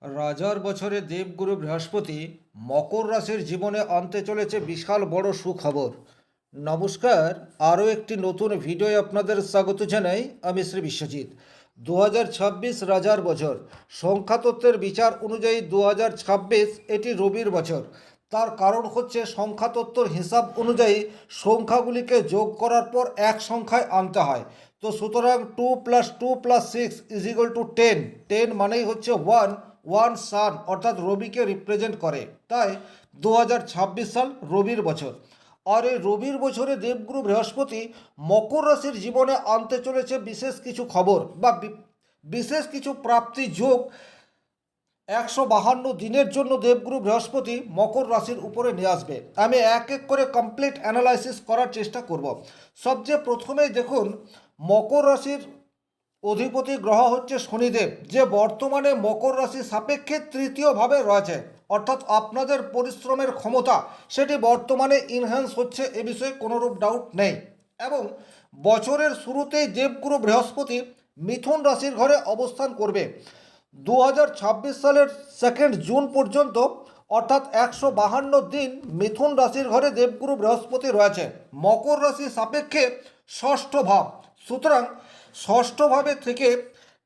রাজার বছরে দেবগুরু বৃহস্পতি মকর রাশির জীবনে আনতে চলেছে বিশাল বড় সুখবর। নমস্কার, আরও একটি নতুন ভিডিওয় আপনাদের স্বাগত জানাই। আমি শ্রী বিশ্বজিৎ। 2026 রাজার বছর, সংখ্যাতত্ত্বের বিচার অনুযায়ী 2026 এটি রবির বছর। তার কারণ হচ্ছে সংখ্যাতত্ত্বর হিসাব অনুযায়ী সংখ্যাগুলিকে যোগ করার পর এক সংখ্যায় আনতে হয়। তো সুতরাং 2+2+6 = 10। 10 মানেই হচ্ছে ওয়ান সান, অর্থাৎ রবিকে রিপ্রেজেন্ট করে। তাই 2026 সাল রবির বছর। আর এই রবির বছরে দেবগুরু বৃহস্পতি মকর রাশির জীবনে আনতে চলেছে বিশেষ কিছু খবর বা বিশেষ কিছু প্রাপ্তি যোগ। 152 দিনের জন্য দেবগুরু বৃহস্পতি মকর রাশির উপরে নিয়ে আসবে। আমি এক এক করে কমপ্লিট অ্যানালাইসিস করার চেষ্টা করব। সবচেয়ে প্রথমেই দেখুন, মকর রাশির অধিপতি গ্রহ হচ্ছে শনিদেব, যে বর্তমানে মকর রাশি সাপেক্ষে তৃতীয়ভাবে রয়েছে। অর্থাৎ আপনাদের পরিশ্রমের ক্ষমতা সেটি বর্তমানে ইনহ্যান্স হচ্ছে, এ বিষয়ে কোনোরূপ ডাউট নেই। এবং বছরের শুরুতেই দেবগুরু বৃহস্পতি মিথুন রাশির ঘরে অবস্থান করবে 2026 সালের 2 জুন পর্যন্ত। অর্থাৎ 152 দিন মিথুন রাশির ঘরে দেবগুরু বৃহস্পতি রয়েছে, মকর রাশি সাপেক্ষে ষষ্ঠ ভাব। সুতরাং ষষ্ঠ ভাবে থেকে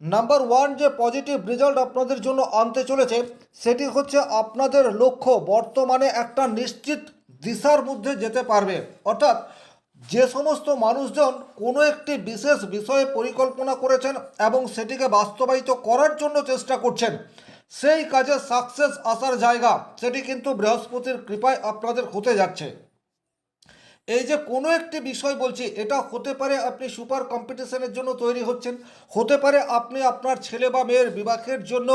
নাম্বার ওয়ান যে পজিটিভ রেজাল্ট আপনাদের জন্য আনতে চলেছে সেটি হচ্ছে আপনাদের লক্ষ্য বর্তমানে একটা নিশ্চিত দিশার মধ্যে যেতে পারবে। অর্থাৎ যে সমস্ত মানুষজন কোনো একটি বিশেষ বিষয়ে পরিকল্পনা করেছেন এবং সেটিকে বাস্তবায়িত করার জন্য চেষ্টা করছেন, সেই কাজে সাকসেস আসার জায়গা সেটি কিন্তু বৃহস্পতির কৃপায় আপনাদের হতে যাচ্ছে। এই যে কোনো একটি বিষয় বলছি, এটা হতে পারে আপনি সুপার কম্পিটিশনের জন্য তৈরি হচ্ছেন, হতে পারে আপনি আপনার ছেলে বা মেয়ের বিবাহের জন্য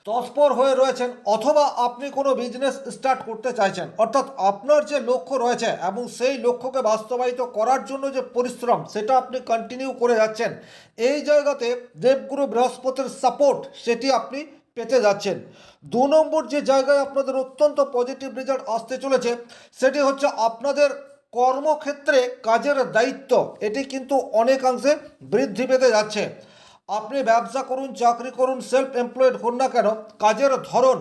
তৎপর হয়ে রয়েছেন, অথবা আপনি কোনো বিজনেস স্টার্ট করতে চাইছেন। অর্থাৎ আপনার যে লক্ষ্য রয়েছে এবং সেই লক্ষ্যকে বাস্তবায়িত করার জন্য যে পরিশ্রম সেটা আপনি কন্টিনিউ করে যাচ্ছেন, এই জায়গাতে দেবগুরু বৃহস্পতির সাপোর্ট সেটি আপনি পেতে যাচ্ছেন। 2 নম্বর যে জায়গায় আপনাদের অত্যন্ত পজিটিভ রেজাল্ট আসতে চলেছে সেটি হচ্ছে আপনাদের কর্মক্ষেত্রে কাজের দায়িত্ব এটি কিন্তু অনেকাংশে বৃদ্ধি পেতে যাচ্ছে। আপনি ব্যবসা করুন, চাকরি করুন, সেলফ এমপ্লয়েড হন না কেন, কাজের ধরন,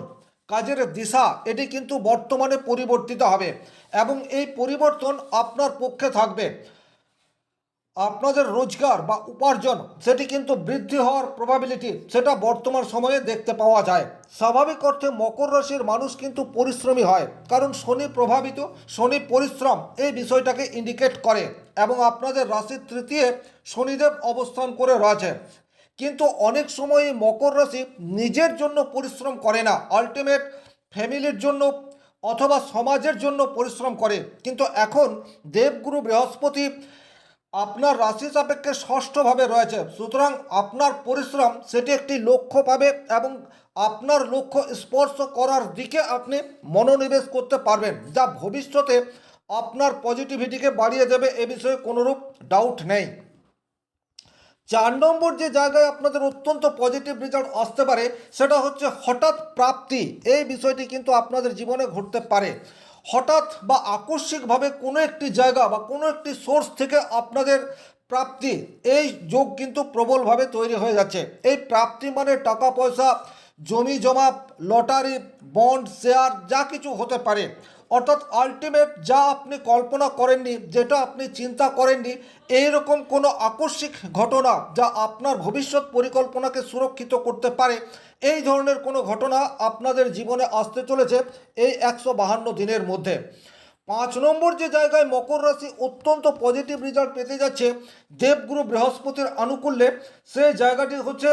কাজের দিশা এটি কিন্তু বর্তমানে পরিবর্তিত হবে এবং এই পরিবর্তন আপনার পক্ষে থাকবে। আপনাদের রোজগার বা উপার্জন সেটি কিন্তু বৃদ্ধি হওয়ার প্রবাবিলিটি সেটা বর্তমান সময়ে দেখতে পাওয়া যায়। স্বাভাবিক অর্থে মকর রাশির মানুষ কিন্তু পরিশ্রমী হয়, কারণ শনি প্রভাবিত, শনি পরিশ্রম এই বিষয়টাকে ইন্ডিকেট করে এবং আপনাদের রাশির তৃতীয় শনিদেব অবস্থান করে রয়েছে। কিন্তু অনেক সময় মকর রাশি নিজের জন্য পরিশ্রম করে না, আলটিমেট ফ্যামিলির জন্য অথবা সমাজের জন্য পরিশ্রম করে। কিন্তু এখন দেবগুরু বৃহস্পতি আপনার রাশি সাপেক্ষে ষষ্ঠভাবে রয়েছে, সুতরাং আপনার পরিশ্রম সেটি একটি লক্ষ্য পাবে এবং আপনার লক্ষ্য স্পর্শ করার দিকে আপনি মনোনিবেশ করতে পারবেন, যা ভবিষ্যতে আপনার পজিটিভিটিকে বাড়িয়ে দেবে, এ বিষয়ে কোনোরূপ ডাউট নেই। 4 নম্বর যে জায়গায় আপনাদের অত্যন্ত পজিটিভ রেজাল্ট আসতে পারে সেটা হচ্ছে হঠাৎ প্রাপ্তি। এই বিষয়টি কিন্তু আপনাদের জীবনে ঘটতে পারে। হঠাৎ বা আকস্মিকভাবে কোনো একটি জায়গা বা কোনো একটি সোর্স থেকে আপনাদের প্রাপ্তি, এই যোগ কিন্তু প্রবলভাবে তৈরি হয়ে যাচ্ছে। এই প্রাপ্তি মানে টাকা পয়সা, জমি জমা, লটারি, বন্ড, শেয়ার যা কিছু হতে পারে। অর্থাৎ আলটিমেট যা আপনি কল্পনা করেননি, যেটা আপনি চিন্তা করেননি, এইরকম কোনো আকস্মিক ঘটনা যা আপনার ভবিষ্যৎ পরিকল্পনাকে সুরক্ষিত করতে পারে, এই ধরনের কোনো ঘটনা আপনাদের জীবনে আসতে চলেছে এই 152 দিনের মধ্যে। 5 নম্বর যে জায়গায় মকর রাশি অত্যন্ত পজিটিভ রেজাল্ট পেতে যাচ্ছে দেবগুরু বৃহস্পতির আনুকূল্যে, সেই জায়গাটি হচ্ছে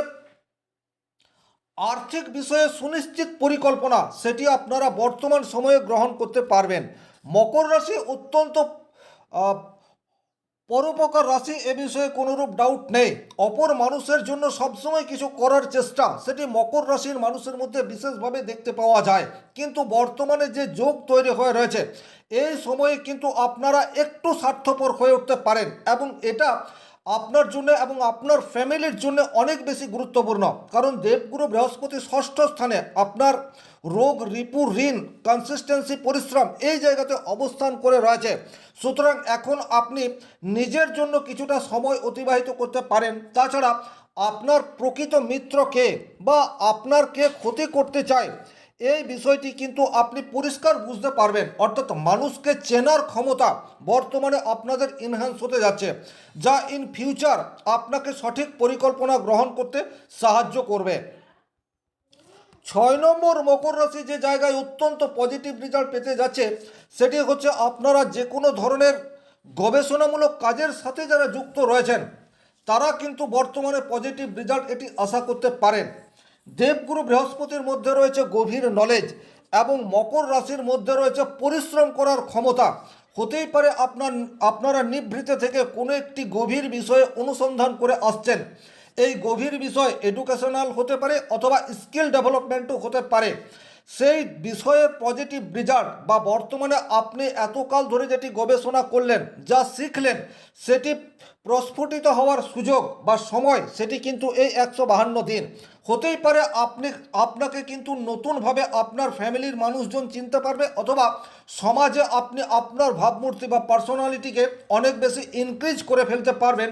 আর্থিক বিষয়ে সুনিশ্চিত পরিকল্পনা, সেটি আপনারা বর্তমান সময়ে গ্রহণ করতে পারবেন। মকর রাশি অত্যন্ত আহ, পরোপকার রাশি, এ বিষয়ে কোনোরূপ ডাউট নেই। অপর মানুষের জন্য সবসময় কিছু করার চেষ্টা সেটি মকর রাশির মানুষের মধ্যে বিশেষভাবে দেখতে পাওয়া যায়। কিন্তু বর্তমানে যে যোগ তৈরি হয়ে রয়েছে এই সময়ে কিন্তু আপনারা একটু স্বার্থপর হয়ে উঠতে পারেন এবং এটা আপনার জন্য এবং আপনার ফ্যামিলির জন্য অনেক বেশি গুরুত্বপূর্ণ। কারণ দেবগুরু বৃহস্পতি ষষ্ঠ স্থানে আপনার রোগ, রিপু, ঋণ, কনসিস্টেন্সি, পরিশ্রম এই জায়গাতে অবস্থান করে রয়েছে। সুতরাং এখন আপনি নিজের জন্য কিছুটা সময় অতিবাহিত করতে পারেন। তাছাড়া আপনার প্রকৃত মিত্র কে বা আপনার কে ক্ষতি করতে চায় এই বিষয়টি কিন্তু আপনি পরিষ্কার বুঝতে পারবেন। অর্থাৎ মানুষকে চেনার ক্ষমতা বর্তমানে আপনাদের ইনহ্যান্স হতে যাচ্ছে, যা ইন ফিউচার আপনাকে সঠিক পরিকল্পনা গ্রহণ করতে সাহায্য করবে। 6 নম্বর মকর রাশি যে জায়গায় অত্যন্ত পজিটিভ রেজাল্ট পেতে যাচ্ছে সেটি হচ্ছে আপনারা যে কোনো ধরনের গবেষণামূলক কাজের সাথে যারা যুক্ত রয়েছেন তারা কিন্তু বর্তমানে পজিটিভ রেজাল্ট এটি আশা করতে পারেন। দেবগুরু বৃহস্পতির মধ্যে রয়েছে গভীর নলেজ এবং মকর রাশির মধ্যে রয়েছে পরিশ্রম করার ক্ষমতা। হতেই পারে আপনারা নিভৃতে থেকে কোনো একটি গভীর বিষয়ে অনুসন্ধান করে আসছেন। এই গভীর বিষয় এডুকেশনাল হতে পারে অথবা স্কিল ডেভেলপমেন্টও হতে পারে। সেই বিষয়ের পজিটিভ রেজাল্ট বা বর্তমানে আপনি এতকাল ধরে যেটি গবেষণা করলেন, যা শিখলেন, সেটি প্রস্ফুটিত হওয়ার সুযোগ বা সময় সেটি কিন্তু এই 152 দিন। হতেই পারে আপনাকে কিন্তু নতুনভাবে আপনার ফ্যামিলির মানুষজন চিনতে পারবে অথবা সমাজে আপনি আপনার ভাবমূর্তি বা পার্সোনালিটিকে অনেক বেশি ইনক্রিজ করে ফেলতে পারবেন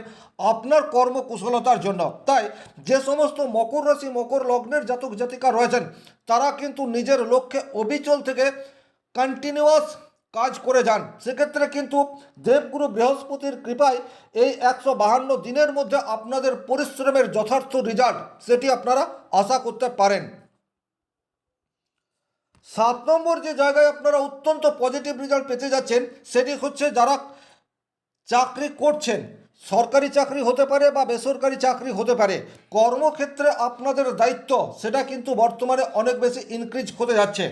আপনার কর্মকুশলতার জন্য। তাই যে সমস্ত মকর রাশি মকর লগ্নের জাতক জাতিকা রয়েছেন তারা কিন্তু নিজের লক্ষ্যে অবিচল থেকে কন্টিনিউয়াস কাজ করে যান। সেক্ষেত্রে কিন্তু দেবগুরু বৃহস্পতির কৃপায় এই 152 দিনের মধ্যে আপনাদের পরিশ্রমের যথার্থ রেজাল্ট সেটি আপনারা আশা করতে পারেন। 7 নম্বর যে জায়গায় আপনারা অত্যন্ত পজিটিভ রেজাল্ট পেতে যাচ্ছেন সেটি হচ্ছে যারা চাকরি করছেন, সরকারি চাকরি হতে পারে বা বেসরকারি চাকরি হতে পারে, কর্মক্ষেত্রে আপনাদের দায়িত্ব সেটা কিন্তু বর্তমানে অনেক বেশি ইনক্রিজ হতে যাচ্ছে।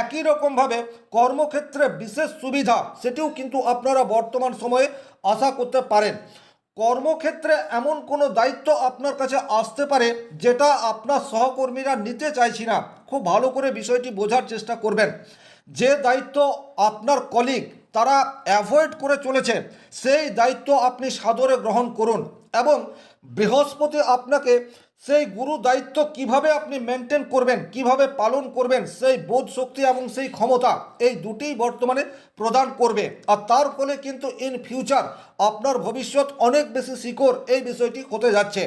একই রকমভাবে কর্মক্ষেত্রে বিশেষ সুবিধা সেটিও কিন্তু আপনারা বর্তমান সময়ে আশা করতে পারেন। কর্মক্ষেত্রে এমন কোনো দায়িত্ব আপনার কাছে আসতে পারে যেটা আপনার সহকর্মীরা নিতে চাইছি না। খুব ভালো করে বিষয়টি বোঝার চেষ্টা করবেন। যে দায়িত্ব আপনার কলিগ তারা অ্যাভয়েড করে চলেছে সেই দায়িত্ব আপনি সাদরে গ্রহণ করুন এবং বৃহস্পতি আপনাকে সেই গুরু দায়িত্ব কিভাবে আপনি মেনটেন করবেন, কিভাবে পালন করবেন, সেই বোধ শক্তি এবং সেই ক্ষমতা এই দুটিই বর্তমানে প্রদান করবে। আর তার ফলে কিন্তু ইন ফিউচার আপনার ভবিষ্যৎ অনেক বেশি সিকিউর এই বিষয়টি হতে যাচ্ছে।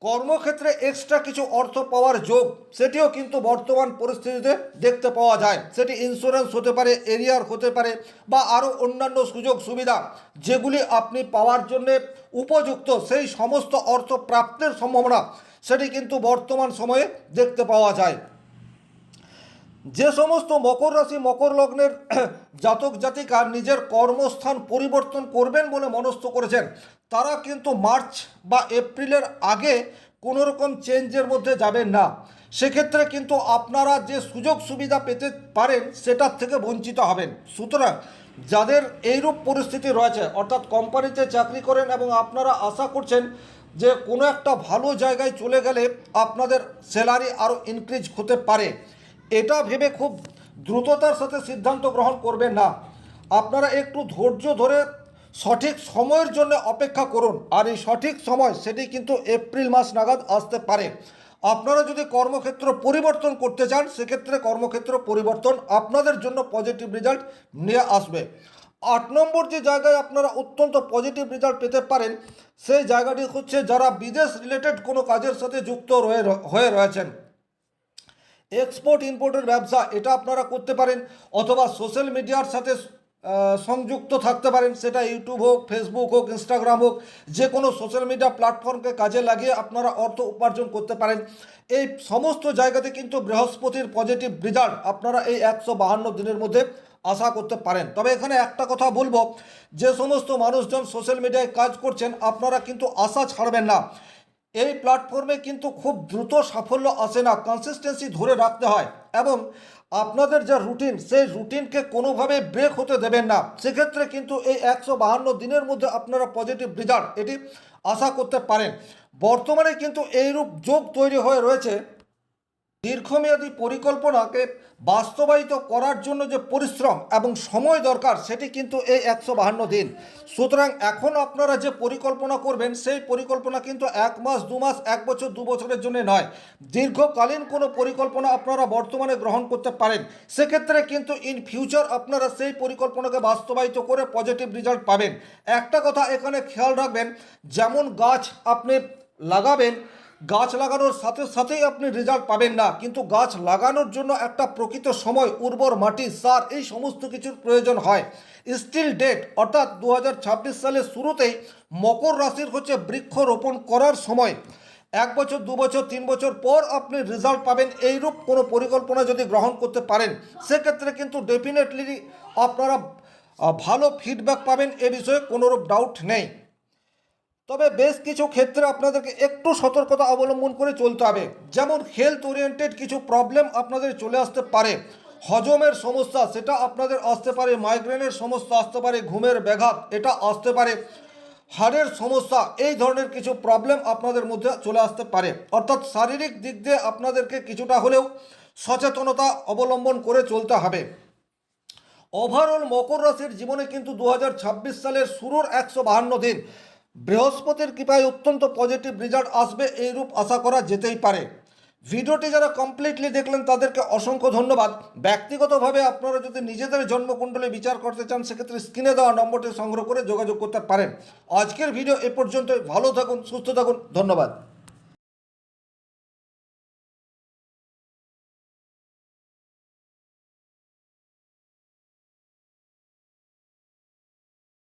কর্মক্ষেত্রে এক্সট্রা কিছু অর্থ পাওয়ার যোগ সেটিও কিন্তু বর্তমান পরিস্থিতিতে দেখতে পাওয়া যায়। সেটি ইন্স্যুরেন্স হতে পারে, এরিয়ার হতে পারে বা আরও অন্যান্য সুযোগ সুবিধা যেগুলি আপনি পাওয়ার জন্যে উপযুক্ত, সেই সমস্ত অর্থ প্রাপ্তের সম্ভাবনা সেটি কিন্তু বর্তমান সময়ে দেখতে পাওয়া যায়। যে সমস্ত মকর রাশি মকর লগ্নের জাতক জাতিকা নিজের কর্মস্থান পরিবর্তন করবেন বলে মনস্থ করেছেন তারা কিন্তু মার্চ বা এপ্রিলের আগে কোনো রকম চেঞ্জের মধ্যে যাবেন না। সেক্ষেত্রে কিন্তু আপনারা যে সুযোগ সুবিধা পেতে পারেন সেটার থেকে বঞ্চিত হবেন। সুতরাং যাদের এইরূপ পরিস্থিতি রয়েছে অর্থাৎ কোম্পানিতে চাকরি করেন এবং আপনারা আশা করছেন যে কোনো একটা ভালো জায়গায় চলে গেলে আপনাদের স্যালারি আরও ইনক্রিজ হতে পারে, এটা ভেবে খুব দ্রুততার সাথে সিদ্ধান্ত গ্রহণ করবেন না। আপনারা একটু ধৈর্য ধরে সঠিক সময়ের জন্য অপেক্ষা করুন। আর এই সঠিক সময় সেটি কিন্তু এপ্রিল মাস নাগাদ আসতে পারে। আপনারা যদি কর্মক্ষেত্র পরিবর্তন করতে চান সেক্ষেত্রে কর্মক্ষেত্র পরিবর্তন আপনাদের জন্য পজিটিভ রেজাল্ট নিয়ে আসবে। 8 নম্বর যে জায়গায় আপনারা অত্যন্ত পজিটিভ রেজাল্ট পেতে পারেন সেই জায়গাটি হচ্ছে যারা বিদেশ রিলেটেড কোনো কাজের সাথে যুক্ত হয়ে রয়েছেন। এক্সপোর্ট ইম্পোর্টের ব্যবসা এটা আপনারা করতে পারেন অথবা সোশ্যাল মিডিয়ার সাথে সংযুক্ত থাকতে পারেন, সেটা ইউটিউব হোক, ফেসবুক হোক, ইনস্টাগ্রাম হোক, যে কোনো সোশ্যাল মিডিয়া প্ল্যাটফর্মকে কাজে লাগিয়ে আপনারা অর্থ উপার্জন করতে পারেন। এই সমস্ত জায়গাতে কিন্তু বৃহস্পতির পজিটিভ রেজাল্ট আপনারা এই 152 দিনের মধ্যে আশা করতে পারেন। তবে এখানে একটা কথা বলবো, যে সমস্ত মানুষজন সোশ্যাল মিডিয়ায় কাজ করছেন আপনারা কিন্তু আশা ছাড়বেন না। এই প্ল্যাটফর্মে কিন্তু খুব দ্রুত সাফল্য আসে না, কনসিস্টেন্সি ধরে রাখতে হয় এবং আপনাদের যে রুটিন সেই রুটিনকে কোনোভাবে ব্রেক হতে দেবেন না। সেক্ষেত্রে কিন্তু এই 152 দিনের মধ্যে আপনারা পজিটিভ রেজাল্ট এটি আশা করতে পারেন। বর্তমানে কিন্তু এইরূপ যোগ তৈরি হয়ে রয়েছে, দীর্ঘমেয়াদী পরিকল্পনাকে বাস্তবায়িত করার জন্য যে পরিশ্রম এবং সময় দরকার সেটি কিন্তু এই 152 দিন। সুতরাং এখন আপনারা যে পরিকল্পনা করবেন সেই পরিকল্পনা কিন্তু 1 মাস 2 মাস 1 বছর 2 বছরের জন্য নয়, দীর্ঘকালীন কোনো পরিকল্পনা আপনারা বর্তমানে গ্রহণ করতে পারেন। সেক্ষেত্রে কিন্তু ইন ফিউচার আপনারা সেই পরিকল্পনাকে বাস্তবায়িত করে পজিটিভ রেজাল্ট পাবেন। একটা কথা এখানে খেয়াল রাখবেন, যেমন গাছ আপনি লাগাবেন, গাছ লাগানোর সাথে সাথেই আপনি রেজাল্ট পাবেন না, কিন্তু গাছ লাগানোর জন্য একটা প্রকৃত সময়, উর্বর মাটি, সার, এই সমস্ত কিছুর প্রয়োজন হয়। স্টিল ডেট অর্থাৎ 2026 সালের শুরুতেই মকর রাশির হচ্ছে বৃক্ষরোপণ করার সময়। 1 বছর, 2 বছর, 3 বছর পর আপনি রেজাল্ট পাবেন, এইরূপ কোনো পরিকল্পনা যদি গ্রহণ করতে পারেন সেক্ষেত্রে কিন্তু ডেফিনেটলি আপনারা ভালো ফিডব্যাক পাবেন, এ বিষয়ে কোনোরূপ ডাউট নেই। তবে বেশ কিছু ক্ষেত্রে আপনাদেরকে একটু সতর্কতা অবলম্বন করে চলতে হবে, যেমন হেলথ ওরিয়েন্টেড কিছু প্রবলেম আপনাদের চলে আসতে পারে। হজমের সমস্যা সেটা আপনাদের আসতে পারে, মাইগ্রেনের সমস্যা আসতে পারে, ঘুমের ব্যাঘাত এটা আসতে পারে, হাড়ের সমস্যা, এই ধরনের কিছু প্রবলেম আপনাদের মধ্যে চলে আসতে পারে। অর্থাৎ শারীরিক দিক দিয়ে আপনাদেরকে কিছুটা হলেও সচেতনতা অবলম্বন করে চলতে হবে। ওভারঅল মকর রাশির জীবনে কিন্তু 2026 সালের শুরুর 152 দিন বৃহস্পতির কৃপায় অত্যন্ত পজিটিভ রেজাল্ট আসবে, এইরূপ আশা করা যেতেই পারে। ভিডিওটি যারা কমপ্লিটলি দেখলেন তাদেরকে অসংখ্য ধন্যবাদ। ব্যক্তিগতভাবে আপনারা যদি নিজেদের জন্মকুণ্ডলী বিচার করতে চান সেক্ষেত্রে স্ক্রিনে দেওয়া নম্বরটি সংগ্রহ করে যোগাযোগ করতে পারেন। আজকের ভিডিও এ পর্যন্তই। ভালো থাকুন, সুস্থ থাকুন, ধন্যবাদ।